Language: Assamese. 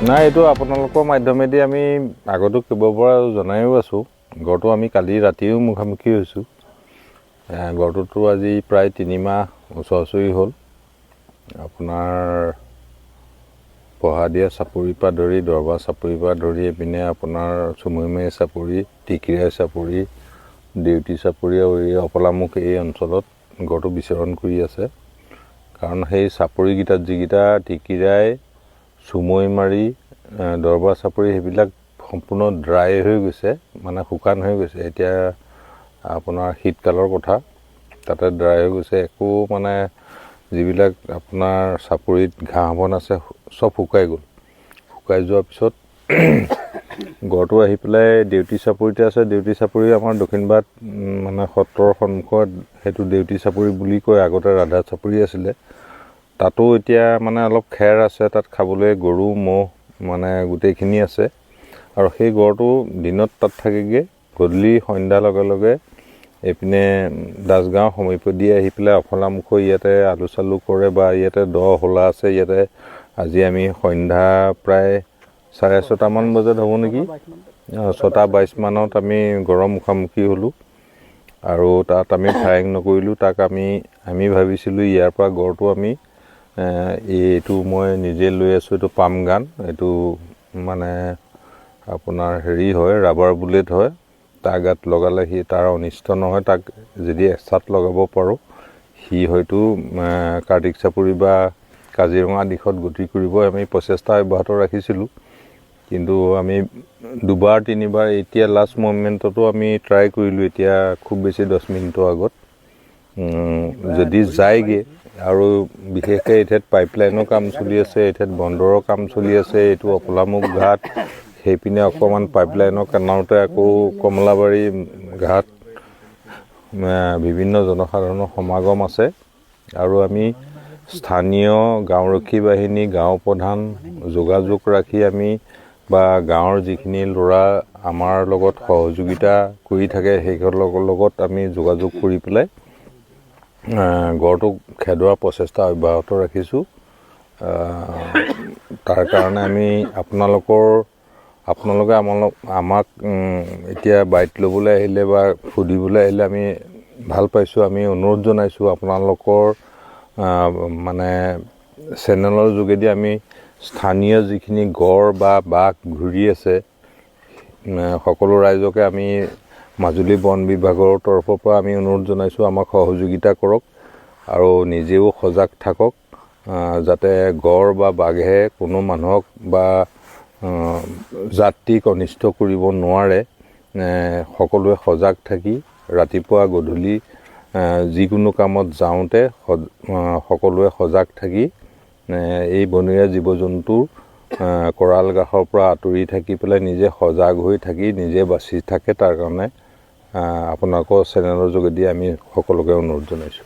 নাই, এইটো আপোনালোকৰ মাধ্যমেদি আমি আগতো কেইবাবাৰ জনাইও আছোঁ। গড়টো আমি কালি ৰাতিও মুখামুখি হৈছোঁ। গড়টোতো আজি প্ৰায় 3 মাহ ওচৰা-ওচৰি হ'ল। আপোনাৰ পহাদিয়া চাপৰিৰ পৰা ধৰি দৰবা চাপৰিৰ পৰা ধৰি এইপিনে আপোনাৰ চুমৈমাৰী চাপৰি, টিকিৰাই চাপৰি, দেউতি চাপৰি আৰু এই অপলামুখ এই অঞ্চলত গড়টো বিচৰণ কৰি আছে। কাৰণ সেই চাপৰিকেইটাত যিকেইটা টিকিৰাই, চুমৈমাৰী, দৰবা চাপৰি সেইবিলাক সম্পূৰ্ণ ড্ৰাই হৈ গৈছে, মানে শুকান হৈ গৈছে। এতিয়া আপোনাৰ শীতকালৰ কথা, তাতে ড্ৰাই হৈ গৈছে। একো মানে যিবিলাক আপোনাৰ চাপৰিত ঘাঁহ বন আছে চব শুকাই গ'ল। শুকাই যোৱাৰ পিছত গড়টো আহি পেলাই দেউতি চাপৰিতে আছে। দেউতি চাপৰি আমাৰ দক্ষিণবাট মানে সত্ৰৰ সন্মুখত, সেইটো দেউতি চাপৰি বুলি কয়। আগতে ৰাধা চাপৰি আছিলে। তাতো এতিয়া মানে অলপ খেৰ আছে, তাত খাবলৈ গৰু ম'হ মানে গোটেইখিনি আছে। আৰু সেই গড়টো দিনত তাত থাকেগৈ, গধূলি সন্ধ্যাৰ লগে লগে এইপিনে দাসগাঁও সমীপেদি আহি পেলাই অফলামুখৰ ইয়াতে আলু চালু কৰে বা ইয়াতে হোলা আছে। ইয়াতে আজি আমি সন্ধ্যা প্ৰায় 6:30মান বজাত হ'ব নেকি, 6:22 মানত আমি গড়ৰ মুখামুখি হ'লোঁ। আৰু তাত আমি ফায়াৰিং নকৰিলোঁ। তাক আমি ভাবিছিলোঁ ইয়াৰ পৰা গড়টো আমি এইটো মই নিজে লৈ আছোঁ, এইটো পাম গান, এইটো মানে আপোনাৰ হেৰি হয়, ৰাবাৰ বুলেট হয়। তাৰ গাত লগালে সি তাৰ অনিষ্ট নহয়। তাক যদি এচাত লগাব পাৰোঁ, সি হয়তো কাৰ্তিক চাপৰি বা কাজিৰঙা দিশত গতি কৰিব আমি প্ৰচেষ্টা অব্যাহত ৰাখিছিলোঁ। কিন্তু আমি 2-3বাৰ এতিয়া লাষ্ট মমেণ্টতো আমি ট্ৰাই কৰিলোঁ। এতিয়া খুব বেছি 10 মিনিটৰ আগত যদি যায়গৈ, আৰু বিশেষকৈ এঠাইত পাইপলাইনৰ কাম চলি আছে, এঠাইত বন্দৰৰ কাম চলি আছে। এইটো অপলামুখ ঘাট, সেইপিনে অকণমান পাইপলাইনৰ কিনাৰতে আকৌ কমলাবাৰী ঘাট, বিভিন্ন জনসাধাৰণৰ সমাগম আছে। আৰু আমি স্থানীয় গাঁওৰক্ষী বাহিনী, গাঁও প্ৰধান যোগাযোগ ৰাখি আমি বা গাঁৱৰ যিখিনি ল'ৰা আমাৰ লগত সহযোগিতা কৰি থাকে, সেইসকলৰ লগত আমি যোগাযোগ কৰি পেলাই গড়টোক খেদোৱাৰ প্ৰচেষ্টা অব্যাহত ৰাখিছোঁ। তাৰ কাৰণে আমি আপোনালোকে আমাক এতিয়া বাইট ল'বলৈ আহিলে বা সুধিবলৈ আহিলে আমি ভাল পাইছোঁ। আমি অনুৰোধ জনাইছোঁ আপোনালোকৰ মানে চেনেলৰ যোগেদি আমি স্থানীয় যিখিনি গড় বা বাঘ ঘূৰি আছে, সকলো ৰাইজকে আমি মাজুলী বন বিভাগৰ তৰফৰ পৰা আমি অনুৰোধ জনাইছোঁ, আমাক সহযোগিতা কৰক আৰু নিজেও সজাগ থাকক, যাতে গড় বা বাঘে কোনো মানুহক বা যাত্ৰীক অনিষ্ট কৰিব নোৱাৰে। সকলোৱে সজাগ থাকি ৰাতিপুৱা গধূলি যিকোনো কামত যাওঁতে সকলোৱে সজাগ থাকি এই বনৰীয়া জীৱ জন্তুৰ কৰাল গাহৰ পৰা আঁতৰি থাকি পেলাই নিজে সজাগ হৈ থাকি নিজে বাচি থাকে। তাৰ কাৰণে আপোনালোকৰ চেনেলৰ যোগেদি আমি সকলোকে অনুৰোধ জনাইছোঁ।